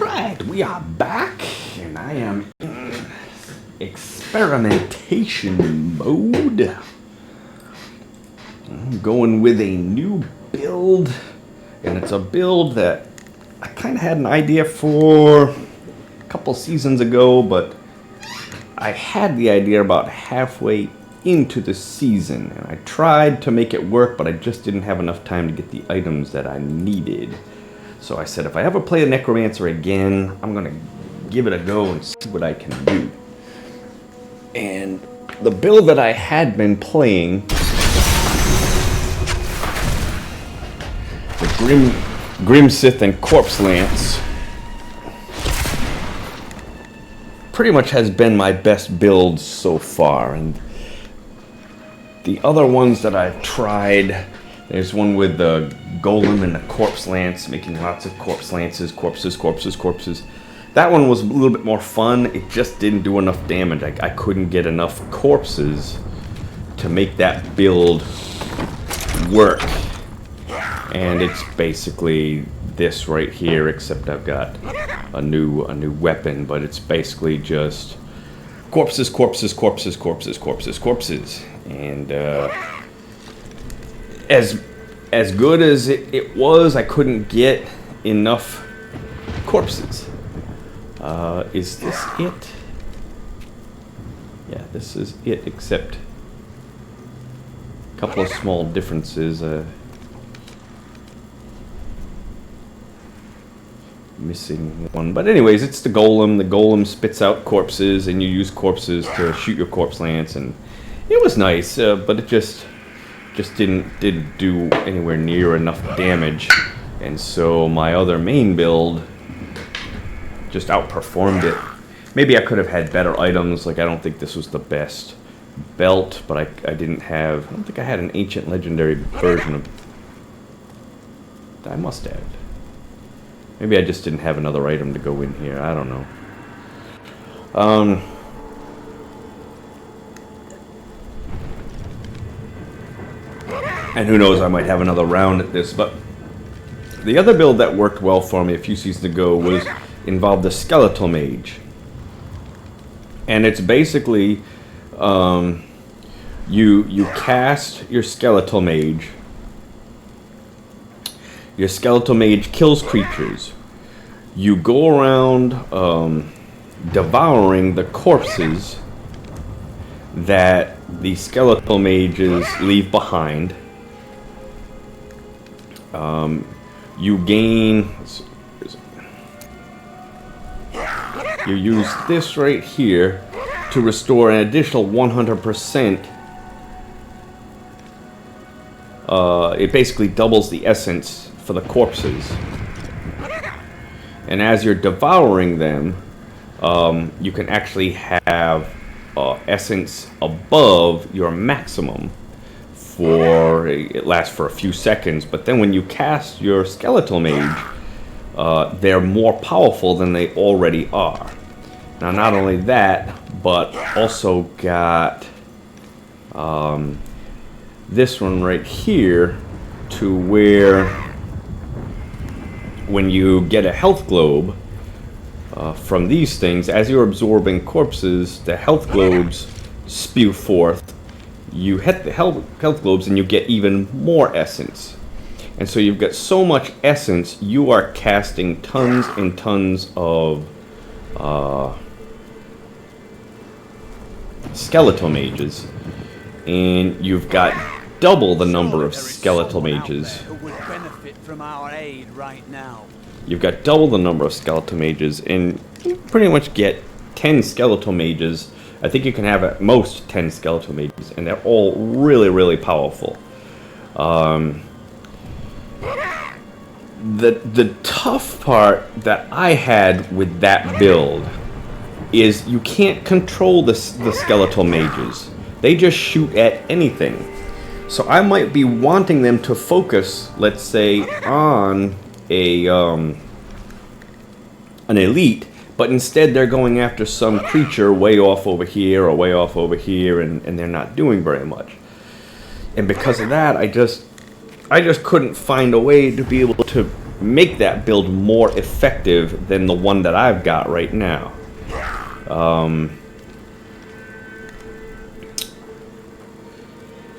Alright, we are back, and I am in experimentation mode. I'm going with a new build, and it's a build that I kind of had an idea for a couple seasons ago, but I had the idea about halfway into the season, and I tried to make it work, but I just didn't have enough time to get the items that I needed. So I said, if I ever play a Necromancer again, I'm going to give it a go and see what I can do. And the build that I had been playing, the Grim Sith and Corpse Lance, pretty much has been my best build so far. And the other ones that I've tried, there's one with the Golem and the Corpse Lance, making lots of Corpse Lances, corpses. That one was a little bit more fun. It just didn't do enough damage. I couldn't get enough corpses to make that build work. And it's basically this right here, except I've got a new weapon, but it's basically just corpses. And as good as it was, I couldn't get enough corpses. Is this it? Yeah, this is it, except a couple of small differences. Missing one. But anyways, it's the Golem. The Golem spits out corpses, and you use corpses to shoot your Corpse Lance, and it was nice, but it just didn't do anywhere near enough damage, and so my other main build just outperformed it. Maybe I could have had better items. Like, I don't think this was the best belt, but I don't think I had an ancient legendary version of. I must have. Maybe I just didn't have another item to go in here. I don't know. And who knows, I might have another round at this, but the other build that worked well for me a few seasons ago involved the Skeletal Mage. And it's basically, you cast your Skeletal Mage. Your Skeletal Mage kills creatures. You go around devouring the corpses that the Skeletal Mages leave behind. You gain. You use this right here to restore an additional 100%. It basically doubles the essence for the corpses. And as you're devouring them, you can actually have essence above your maximum. It lasts for a few seconds, but then when you cast your Skeletal Mage, they're more powerful than they already are. Now, not only that, but also got this one right here, to where when you get a health globe from these things, as you're absorbing corpses, the health globes spew forth. You hit the health globes and you get even more essence. And so you've got so much essence, you are casting tons and tons of Skeletal Mages. And you've got double the number of Skeletal Mages. You've got double the number of Skeletal Mages, and you pretty much get 10 Skeletal Mages. I think you can have at most 10 Skeletal Mages, and they're all really, really powerful. The tough part that I had with that build is you can't control the Skeletal Mages. They just shoot at anything. So I might be wanting them to focus, let's say, on an elite, but instead they're going after some creature way off over here or way off over here, and they're not doing very much. And because of that, I just couldn't find a way to be able to make that build more effective than the one that I've got right now.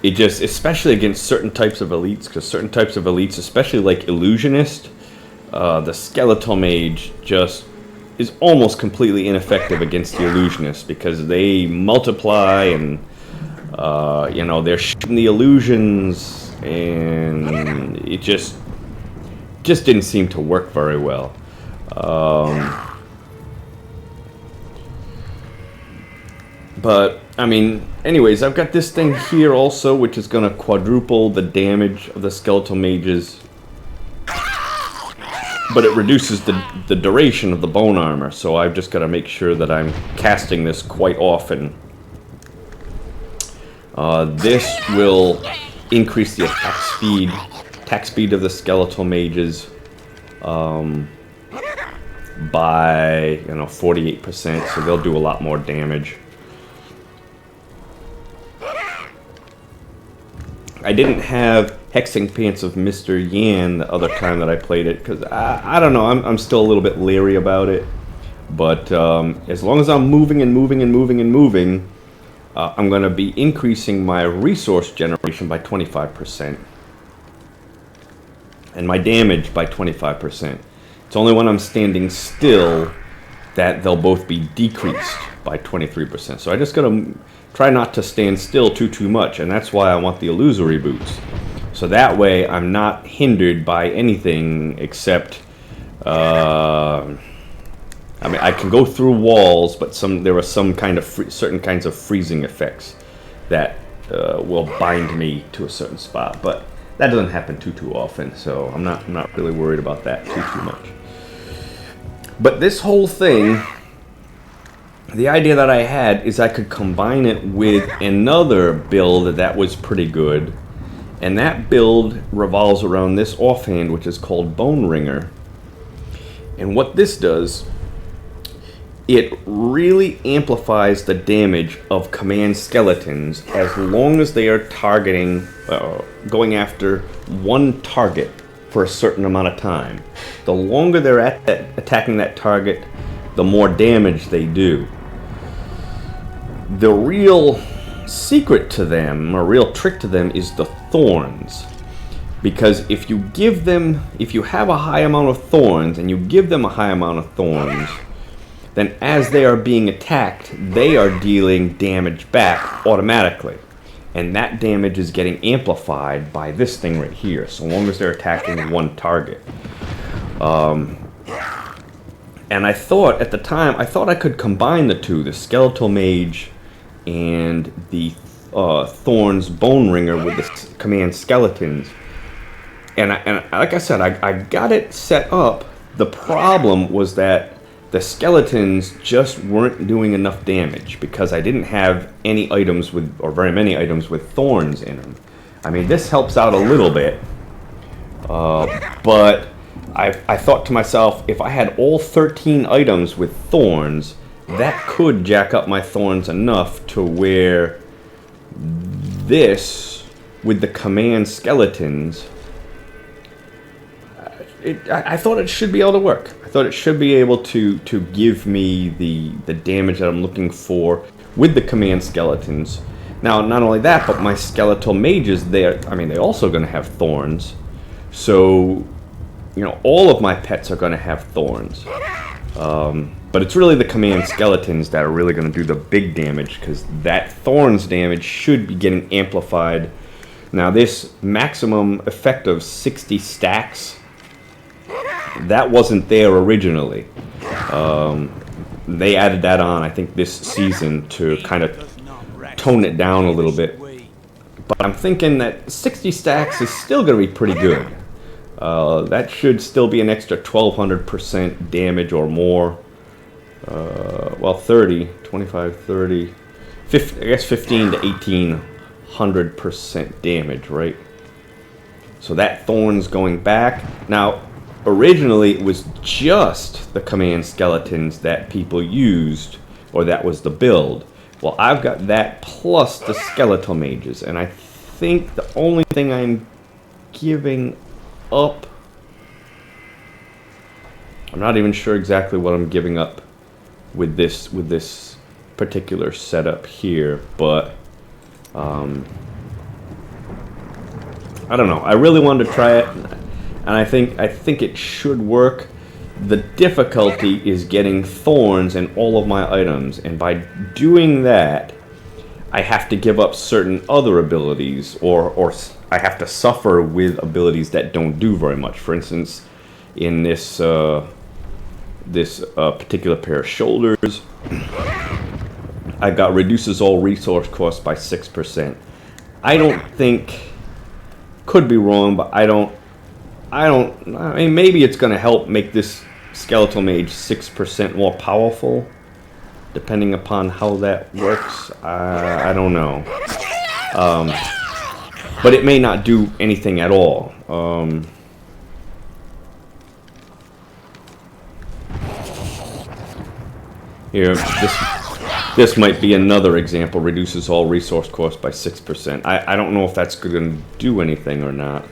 It just, especially against certain types of elites, because certain types of elites, especially like Illusionist, the Skeletal Mage just is almost completely ineffective against the Illusionist because they multiply and, you know, they're shooting the illusions, and it just didn't seem to work very well. But, I mean, anyways, I've got this thing here also, which is going to quadruple the damage of the Skeletal Mages. But it reduces the duration of the bone armor, so I've just got to make sure that I'm casting this quite often. This will increase the attack speed of the Skeletal Mages by, you know, 48%, so they'll do a lot more damage. I didn't have Hexing Pants of Mr. Yan the other time that I played it, because I don't know, I'm still a little bit leery about it. But as long as I'm moving and moving and moving and moving, I'm going to be increasing my resource generation by 25%. And my damage by 25%. It's only when I'm standing still that they'll both be decreased by 23%. So I just got to try not to stand still too much, and that's why I want the illusory boots. So that way I'm not hindered by anything except, I mean, I can go through walls, but there are some kind of certain kinds of freezing effects that will bind me to a certain spot. But that doesn't happen too often, so I'm not really worried about that too much. But this whole thing, the idea that I had is I could combine it with another build that was pretty good. And that build revolves around this offhand, which is called Bone Ringer. And what this does, it really amplifies the damage of command skeletons as long as they are targeting, going after one target for a certain amount of time. The longer they're attacking that target, the more damage they do. The real secret to them, or real trick to them, is the Thorns. Because if you have a high amount of Thorns, and you give them a high amount of Thorns, then as they are being attacked, they are dealing damage back automatically. And that damage is getting amplified by this thing right here, so long as they're attacking one target. And I thought, at the time, I could combine the two, the Skeletal Mage and the Thorns Bone Ringer with the command skeletons. And like I said, I got it set up. The problem was that the skeletons just weren't doing enough damage because I didn't have any items with, or very many items with thorns in them. I mean, this helps out a little bit, but I thought to myself, if I had all 13 items with thorns, that could jack up my thorns enough to where this, with the command skeletons, I thought it should be able to work. I thought it should be able to give me the damage that I'm looking for with the command skeletons. Now, not only that, but my skeletal mages, they're also going to have thorns. So, you know, all of my pets are going to have thorns. But it's really the command skeletons that are really going to do the big damage, because that thorns damage should be getting amplified. Now, this maximum effect of 60 stacks, that wasn't there originally. They added that on, I think, this season to kind of tone it down a little bit. But I'm thinking that 60 stacks is still going to be pretty good. That should still be an extra 1200% damage or more. Well, 30, 25, 30, 50, I guess 15 to 1800% damage, right? So that thorn's going back. Now, originally it was just the command skeletons that people used, or that was the build. Well, I've got that plus the skeletal mages, and I think the only thing I'm giving up I'm not even sure exactly what I'm giving up with this particular setup here, but I don't know. I really wanted to try it, and I think it should work. The difficulty is getting thorns in all of my items, and by doing that, I have to give up certain other abilities, or I have to suffer with abilities that don't do very much. For instance, in this particular pair of shoulders, I got reduces all resource costs by 6%. I don't think, could be wrong, but I mean, maybe it's going to help make this skeletal mage 6% more powerful, depending upon how that works. I don't know. But it may not do anything at all. Here, this might be another example. Reduces all resource costs by 6%. I don't know if that's going to do anything or not.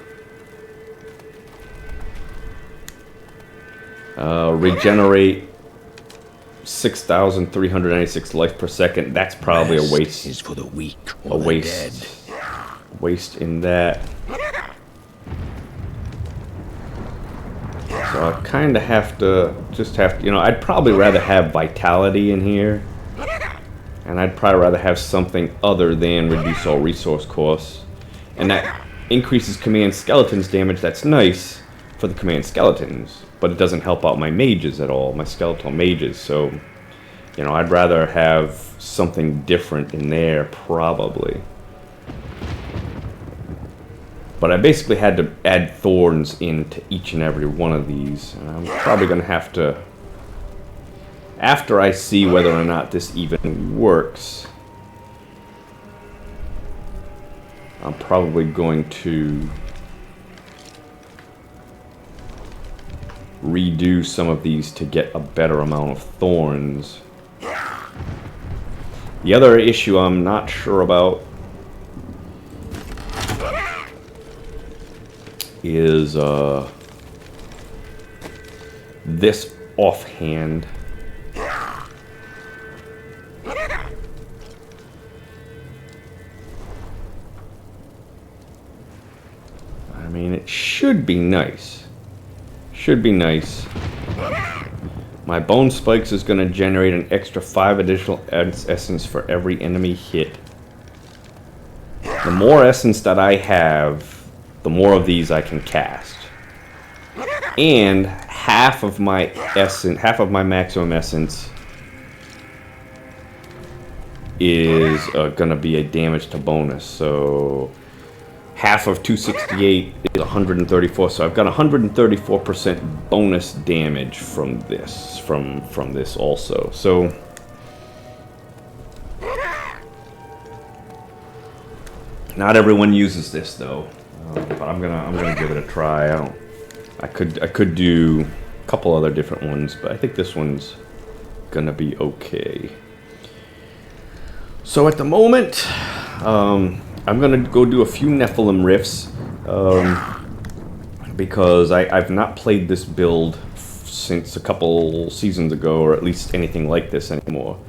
Regenerate 6,396 life per second. That's probably a waste. Is for the weak A waste. Waste in that. So I kind of have to, you know, I'd probably rather have vitality in here. And I'd probably rather have something other than reduce all resource costs. And that increases command skeletons damage. That's nice for the command skeletons, but it doesn't help out my mages at all, my skeletal mages. So, you know, I'd rather have something different in there, probably. But I basically had to add thorns into each and every one of these. And I'm probably going to have to, after I see whether or not this even works, I'm probably going to redo some of these to get a better amount of thorns. The other issue I'm not sure about is this offhand. I mean, it should be nice. Should be nice. My bone spikes is going to generate an extra 5 additional essence for every enemy hit. The more essence that I have, the more of these I can cast. And half of my maximum essence is going to be a damage to bonus. So half of 268 is 134. So I've got 134% bonus damage from this, from this also. So not everyone uses this though. But I'm gonna give it a try. I could do a couple other different ones, but I think this one's gonna be okay. So at the moment, I'm gonna go do a few Nephalem Rifts, because I've not played this build since a couple seasons ago, or at least anything like this anymore.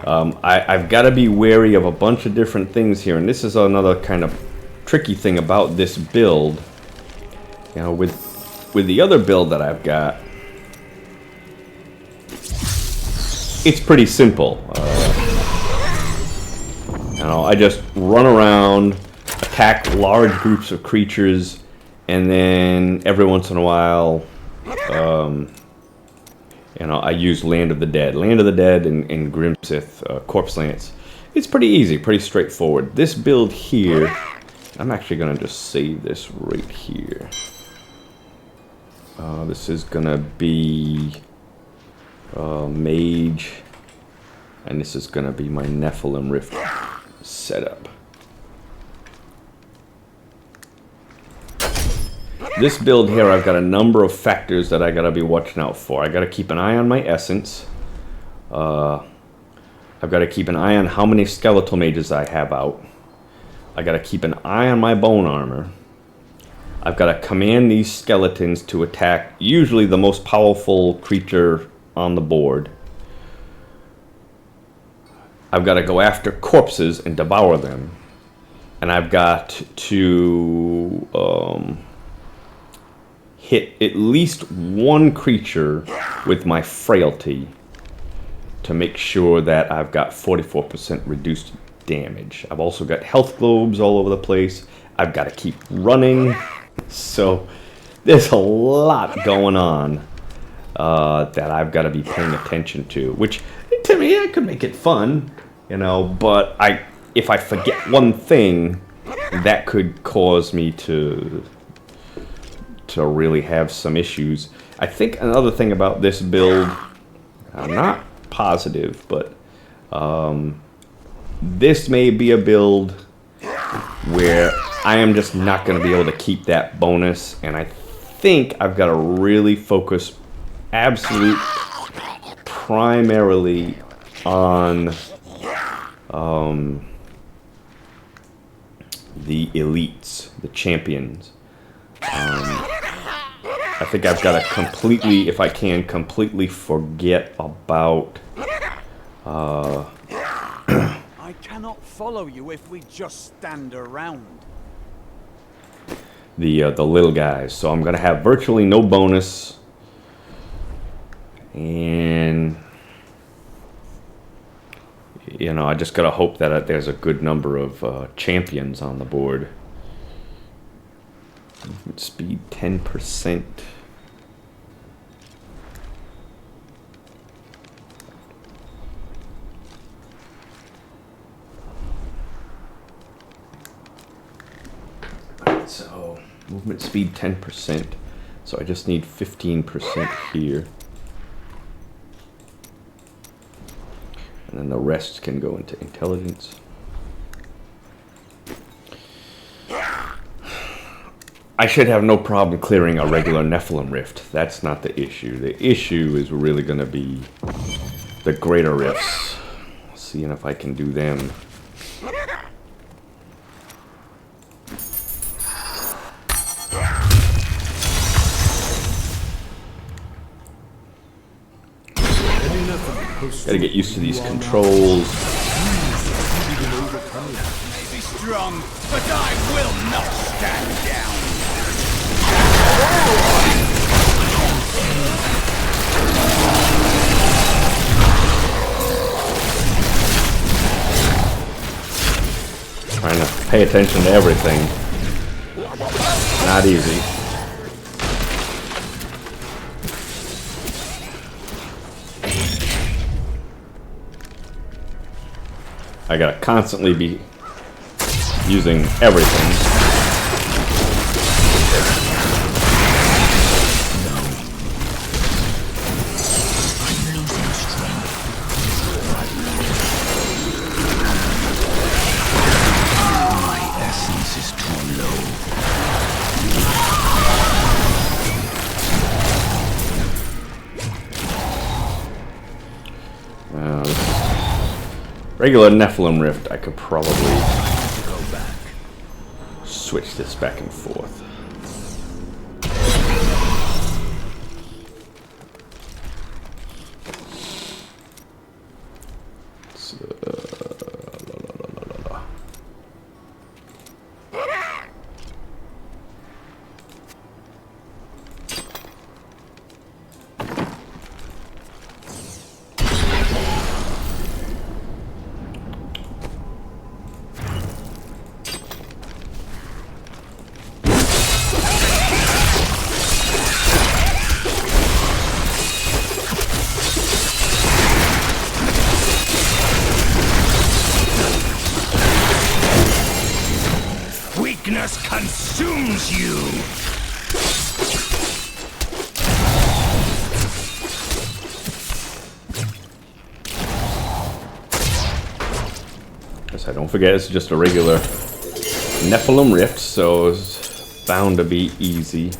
I've got to be wary of a bunch of different things here, and this is another kind of tricky thing about this build. You know, with the other build that I've got, it's pretty simple. You know, I just run around, attack large groups of creatures, and then every once in a while, you know, I use Land of the Dead and Grimsith Corpse Lance. It's pretty easy, pretty straightforward. This build here, I'm actually going to just save this right here. This is going to be Mage, and this is going to be my Nephalem Rift setup. This build here, I've got a number of factors that I got to be watching out for. I got to keep an eye on my essence. I've got to keep an eye on how many skeletal mages I have out. I gotta keep an eye on my bone armor. I've got to command these skeletons to attack usually the most powerful creature on the board. I've got to go after corpses and devour them. And I've got to hit at least one creature with my frailty to make sure that I've got 44% reduced damage. I've also got health globes all over the place. I've got to keep running. So there's a lot going on that I've got to be paying attention to, which to me, I could make it fun, but if I forget one thing, that could cause me to really have some issues. I think another thing about this build, I'm not positive, but this may be a build where I am just not going to be able to keep that bonus, and I think I've got to really focus primarily on the elites, the champions. I think I've got to completely, if I can, completely forget about I cannot follow you if we just stand around. The little guys. So I'm gonna have virtually no bonus, and I just gotta hope that there's a good number of champions on the board. Movement speed 10%. So movement speed 10%. So I just need 15% here. And then the rest can go into intelligence. I should have no problem clearing a regular Nephalem Rift. That's not the issue. The issue is really going to be the greater rifts. Seeing if I can do them. Gotta get used to these controls. May be strong, but I will not stand down. Trying to pay attention to everything. Not easy. I gotta constantly be using everything. My essence is too low. Regular Nephalem Rift, I could probably switch this back and forth. Weakness consumes you! Guess I don't forget it's just a regular Nephalem Rift, so it's bound to be easy.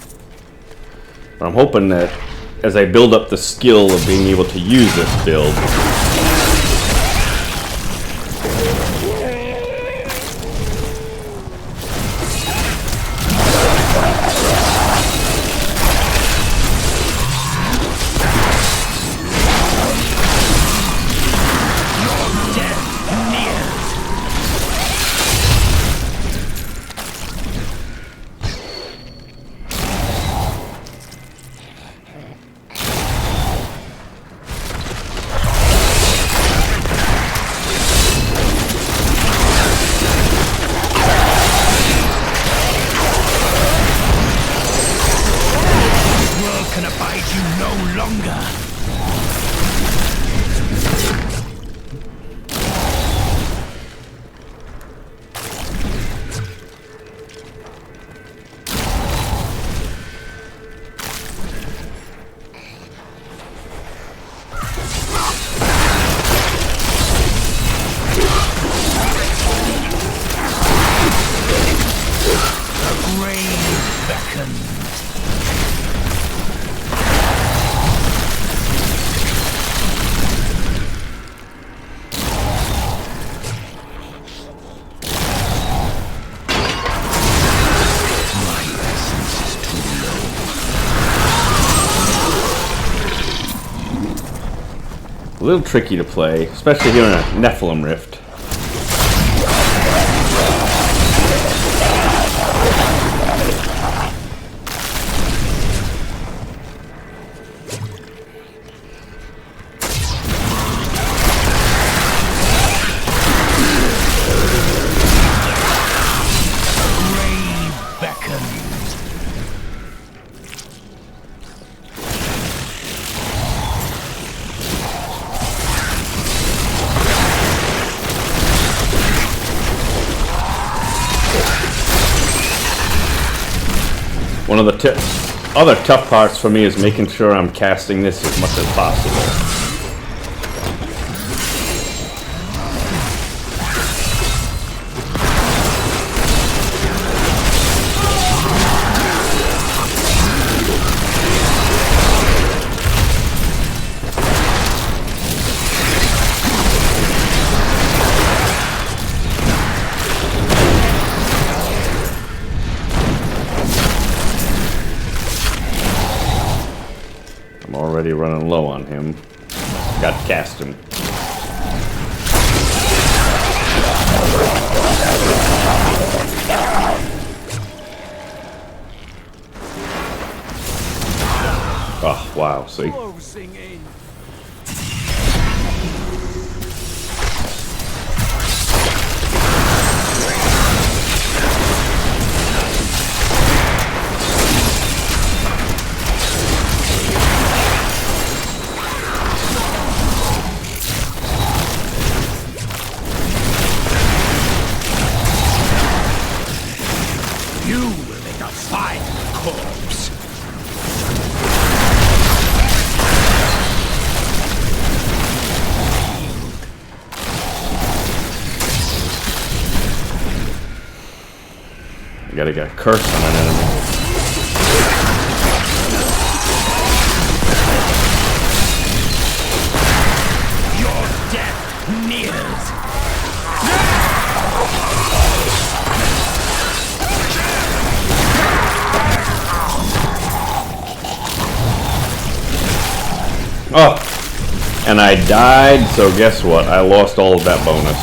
But I'm hoping that as I build up the skill of being able to use this build, no longer. A little tricky to play, especially here in a Nephalem Rift. One of the other tough parts for me is making sure I'm casting this as much as possible. Already running low on him. Got to cast him. Oh, wow, see? Gotta get a curse on an enemy. Your death nears. Oh, and I died, so guess what? I lost all of that bonus.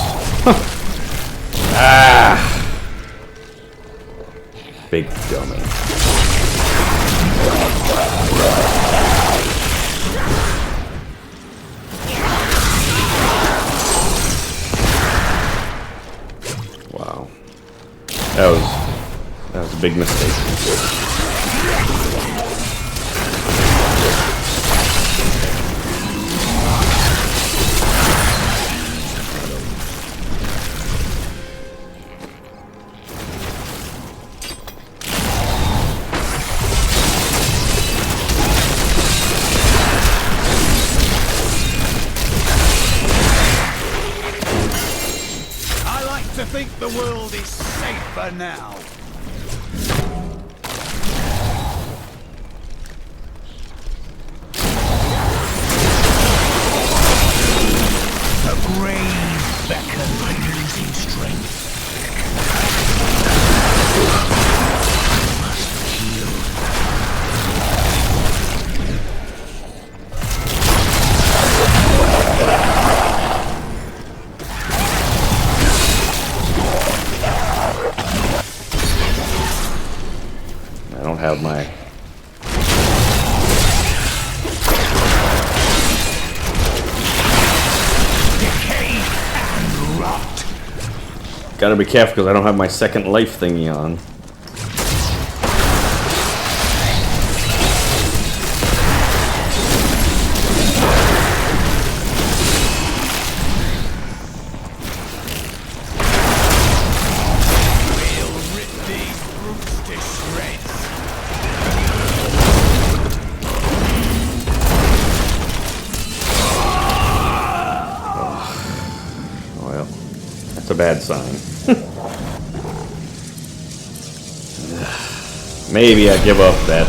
Ah. Big dummy. Wow. That was a big mistake. To think the world is safer now. The grave beckons. I'm losing strength. I don't have my... Decay and rot. Gotta be careful because I don't have my second life thingy on. That's a bad sign. Maybe I give up that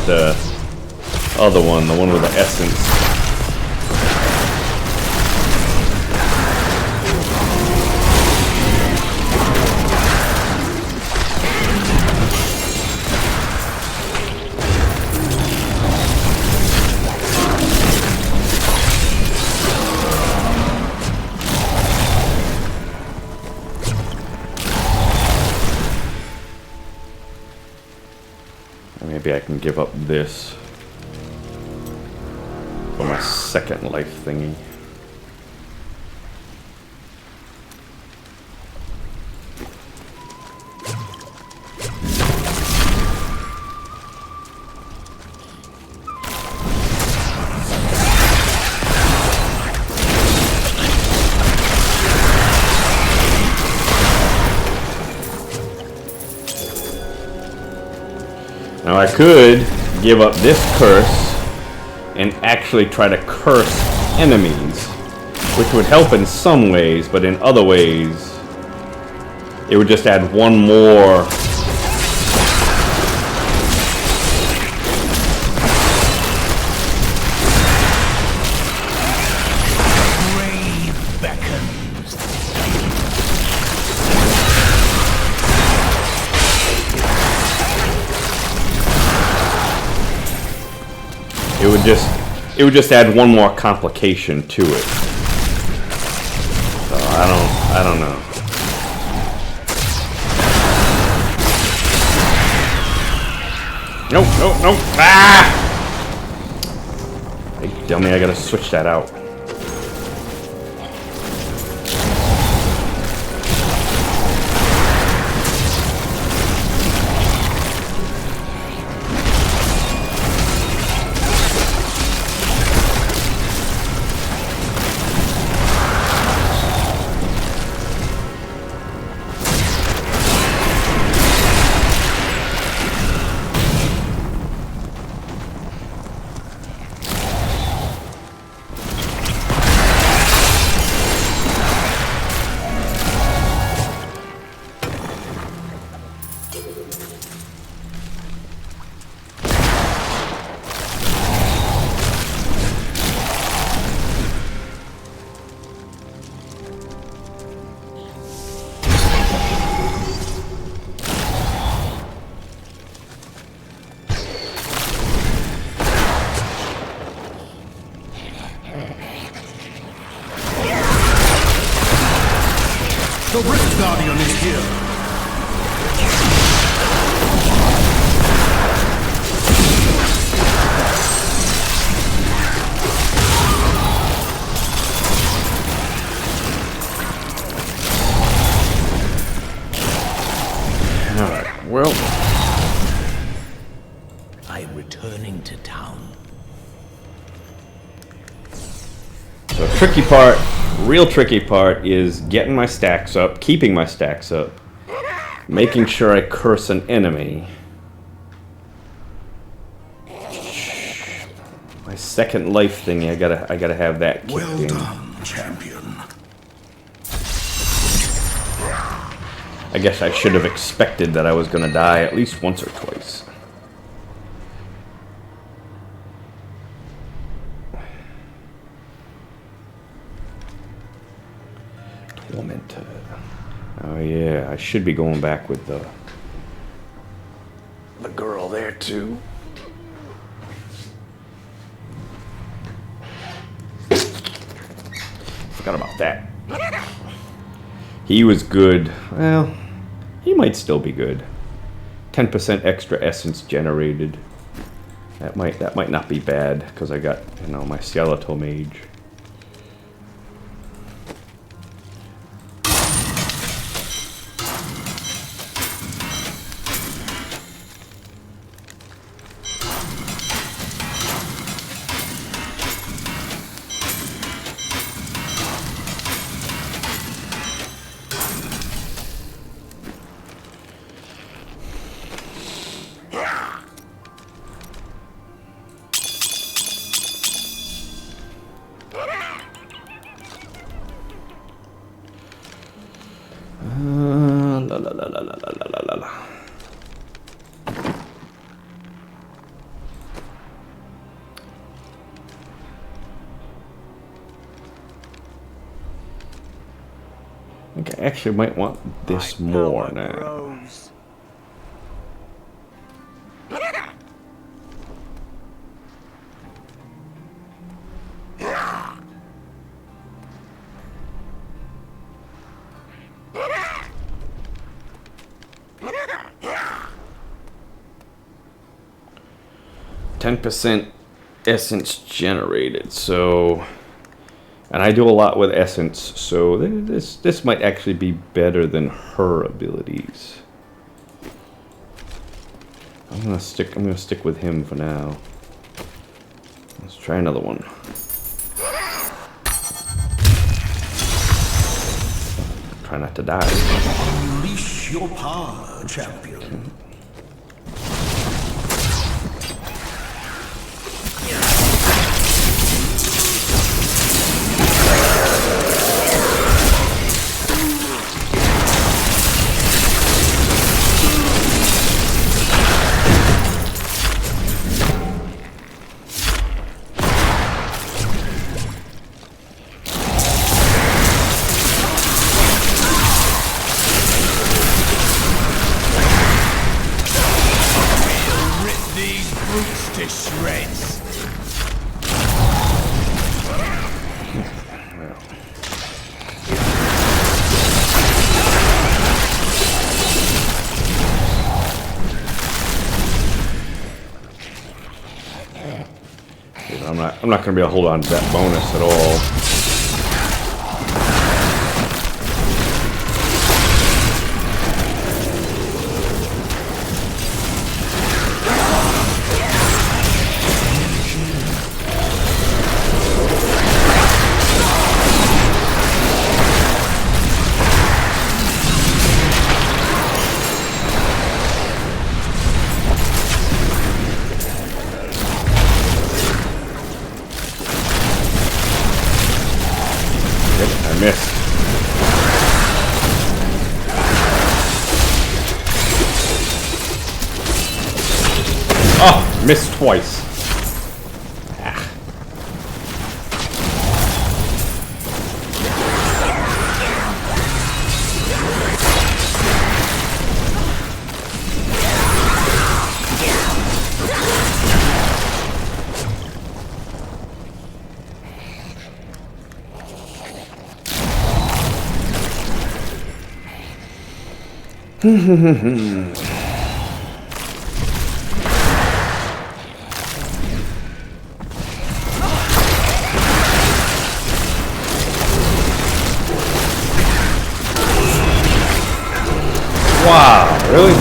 other one, the one with the essence. Maybe I can give up this for my second life thingy. Now I could give up this curse and actually try to curse enemies, which would help in some ways, but in other ways it would just add one more Grave beckons. it would just add one more complication to it. So I don't know. Nope, nope, nope. Ah! Hey, dummy, I gotta switch that out. The Rift Guardian is here. Alright, well, I'm returning to town. so tricky part, real tricky part is getting my stacks up, keeping my stacks up, making sure I curse an enemy. My second life thingy, I gotta have that kicked Well in. done, champion. I guess I should have expected that I was gonna die at least once or twice. Tormentor. Oh yeah, I should be going back with the girl there too. Forgot about that. He was good. Well, he might still be good. 10% extra essence generated. That might not be bad because I got, you know, my skeletal mage. think I actually might want this more now. Grows. 10% essence generated, so, and I do a lot with essence, so this might actually be better than her abilities. I'm gonna stick with him for now. Let's try another one. Try not to die. Unleash your power, champion. I'm not going to be able to hold on to that bonus at all. Missed. Oh, missed twice. Ah. Wow, really?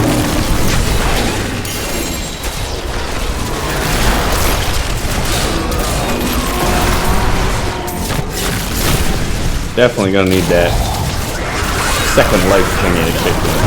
Definitely gonna need that second life thingy to kick in.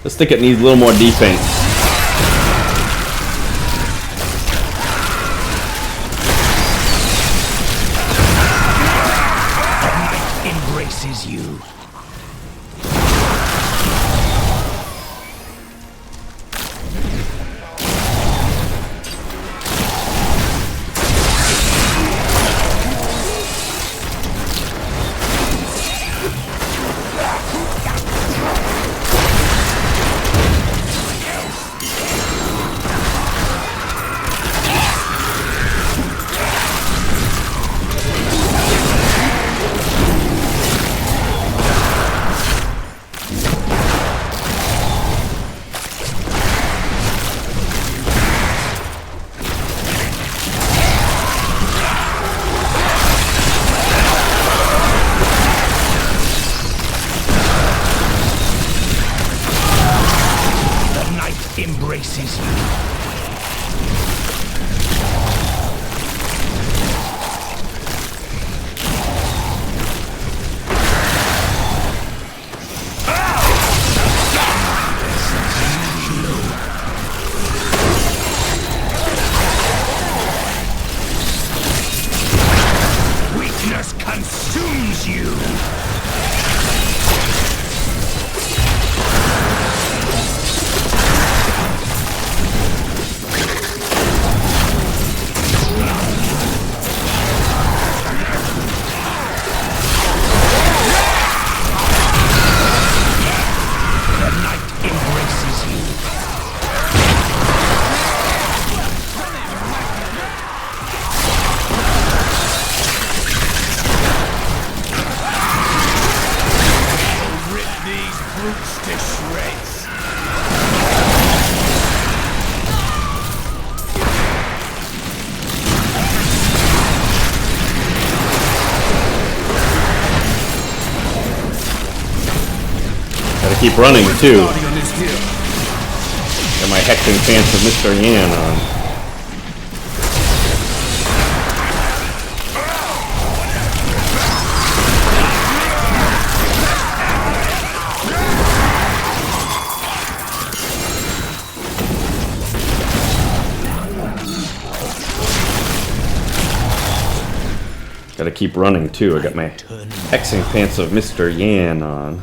This ticket needs a little more defense. Embraces you. you. Keep running too. Got my hexing pants of Mr. Yan on. Gotta keep running too. I got my hexing pants of Mr. Yan on.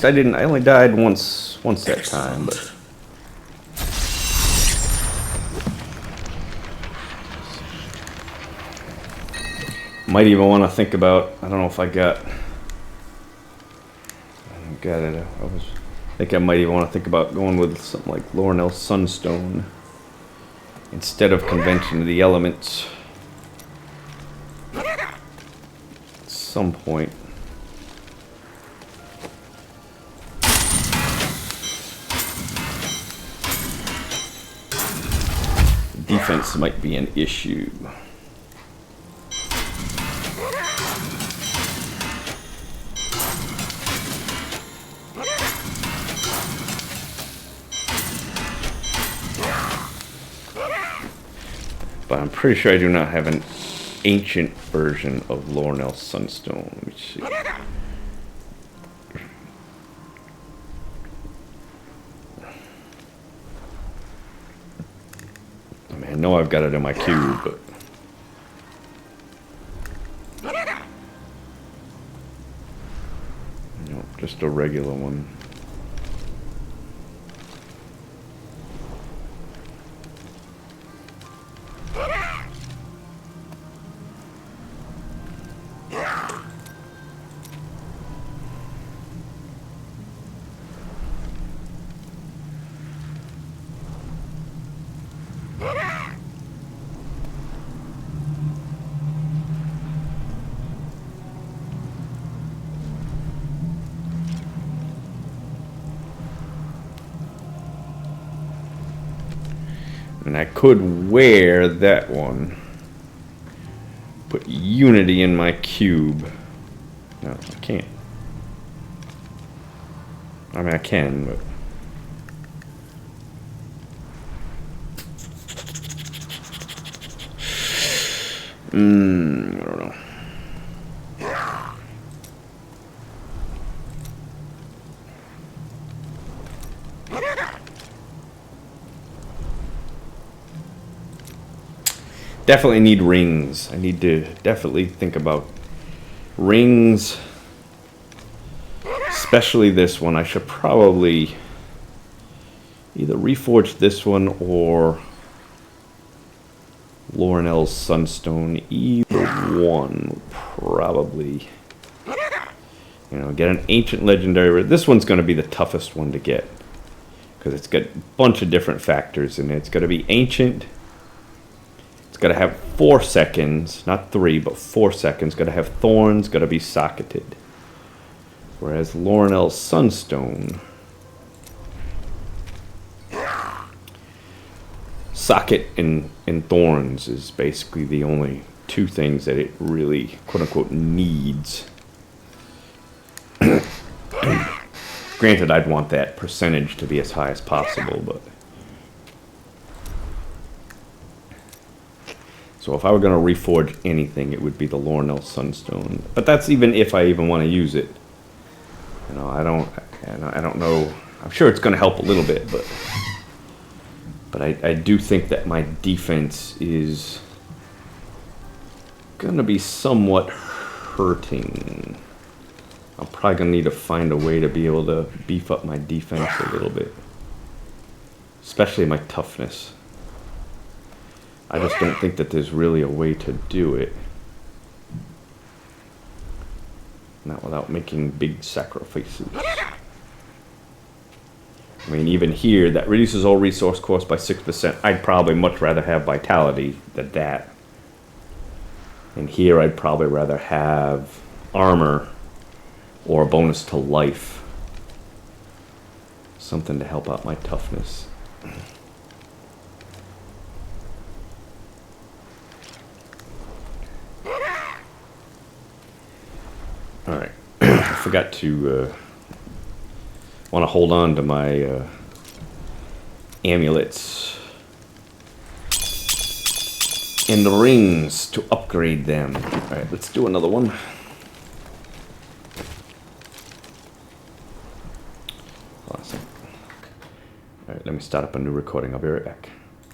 I only died once that time, but might even want to think about, I don't know if I don't got it. I think I might even want to think about going with something like Lorinel Sunstone instead of Convention of the Elements at some point. Defense might be an issue. But I'm pretty sure I do not have an ancient version of Lorinel Sunstone. Let me see. I know I've got it in my cube, but no, just a regular one. And I could wear that one. Put Unity in my cube. No, I can't. I mean, I can, but... I don't know. Definitely need rings. I need to definitely think about rings. Especially this one. I should probably either reforge this one or Lorinel's Sunstone. Either one would probably, get an ancient legendary. This one's going to be the toughest one to get because it's got a bunch of different factors in it. It's got to be ancient. It's got to have 4 seconds, not 3, but 4 seconds. Got to have thorns. Got to be socketed. Whereas Lorinel's Sunstone, socket and thorns is basically the only 2 things that it really, quote unquote, needs. Granted, I'd want that percentage to be as high as possible, but. So if I were going to reforge anything, it would be the Lorinel Sunstone. But that's even if I even want to use it. I don't know. I'm sure it's going to help a little bit, but I do think that my defense is gonna be somewhat hurting. I'm probably gonna need to find a way to be able to beef up my defense a little bit. Especially my toughness. I just don't think that there's really a way to do it. Not without making big sacrifices. I mean, even here, that reduces all resource cost by 6%. I'd probably much rather have vitality than that. And here, I'd probably rather have armor or a bonus to life. Something to help out my toughness. Alright. I forgot to... want to hold on to my amulets and the rings to upgrade them. Alright, let's do another one. Awesome. Alright, let me start up a new recording. I'll be right back.